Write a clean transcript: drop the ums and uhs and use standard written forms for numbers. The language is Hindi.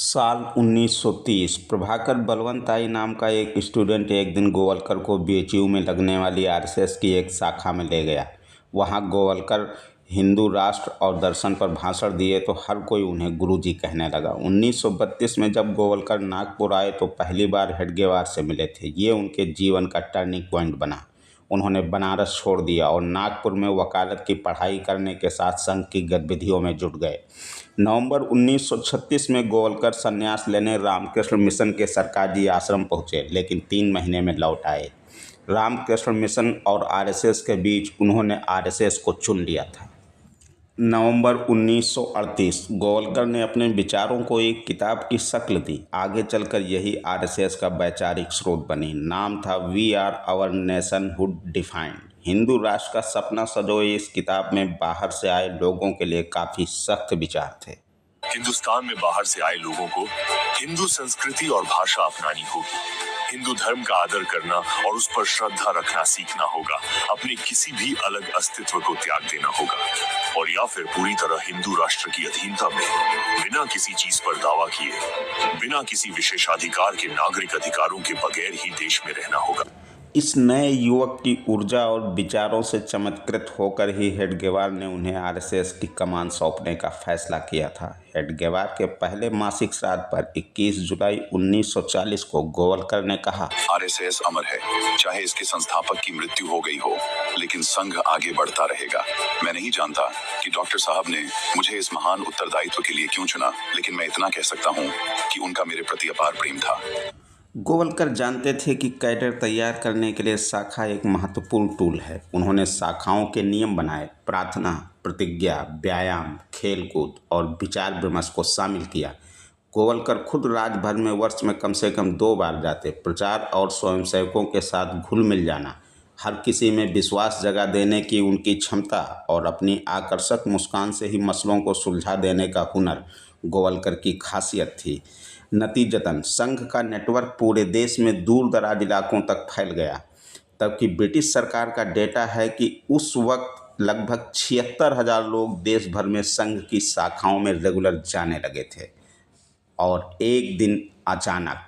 साल 1930 प्रभाकर बलवंताई नाम का एक स्टूडेंट एक दिन गोवलकर को बीएचयू में लगने वाली आरएसएस की एक शाखा में ले गया। वहां गोवलकर हिंदू राष्ट्र और दर्शन पर भाषण दिए तो हर कोई उन्हें गुरुजी कहने लगा। 1932 में जब गोवलकर नागपुर आए तो पहली बार हेडगेवार से मिले थे। ये उनके जीवन का टर्निंग पॉइंट बना। उन्होंने बनारस छोड़ दिया और नागपुर में वकालत की पढ़ाई करने के साथ संघ की गतिविधियों में जुट गए। नवंबर 1936 में गोवलकर संन्यास लेने रामकृष्ण मिशन के सरकाजी आश्रम पहुंचे, लेकिन 3 महीने में लौट आए। रामकृष्ण मिशन और आरएसएस के बीच उन्होंने आरएसएस को चुन लिया था। नवंबर 1938 गोवलकर ने अपने विचारों को एक किताब की शक्ल दी। आगे चलकर यही आरएसएस का वैचारिक स्रोत बनी। नाम था we are our nationhood defined. हिंदू राष्ट्र का सपना सजोए इस किताब में बाहर से आए लोगों के लिए काफी सख्त विचार थे। हिंदुस्तान में बाहर से आए लोगों को हिंदू संस्कृति और भाषा अपनानी होगी। हिंदू धर्म का आदर करना और उस पर श्रद्धा रखना सीखना होगा। अपने किसी भी अलग अस्तित्व को त्याग देना होगा और या फिर पूरी तरह हिंदू राष्ट्र की अधीनता में बिना किसी चीज पर दावा किए, बिना किसी विशेषाधिकार के नागरिक अधिकारों के बगैर ही देश में रहना होगा। इस नए युवक की ऊर्जा और विचारों से चमत्कृत होकर ही हेडगेवार ने उन्हें आरएसएस की कमान सौंपने का फैसला किया था। हेडगेवार के पहले मासिक श्राद्ध पर 21 जुलाई 1940 को गोवलकर ने कहा, आरएसएस अमर है, चाहे इसके संस्थापक की मृत्यु हो गई हो, लेकिन संघ आगे बढ़ता रहेगा। मैं नहीं जानता कि डॉक्टर साहब ने मुझे इस महान उत्तरदायित्व के लिए क्यों चुना, लेकिन मैं इतना कह सकता हूँ कि उनका मेरे प्रति अपार प्रेम था। गोवलकर जानते थे कि कैडर तैयार करने के लिए शाखा एक महत्वपूर्ण टूल है। उन्होंने शाखाओं के नियम बनाए। प्रार्थना, प्रतिज्ञा, व्यायाम, खेलकूद और विचार विमर्श को शामिल किया। गोवलकर खुद राजभर में वर्ष में कम से कम 2 बार जाते। प्रचार और स्वयंसेवकों के साथ घुल मिल जाना, हर किसी में विश्वास जगा देने की उनकी क्षमता और अपनी आकर्षक मुस्कान से ही मसलों को सुलझा देने का हुनर गोवलकर की खासियत थी। नतीजतन संघ का नेटवर्क पूरे देश में दूर दराज इलाकों तक फैल गया। तबकि ब्रिटिश सरकार का डेटा है कि उस वक्त लगभग 76,000 लोग देश भर में संघ की शाखाओं में रेगुलर जाने लगे थे। और एक दिन अचानक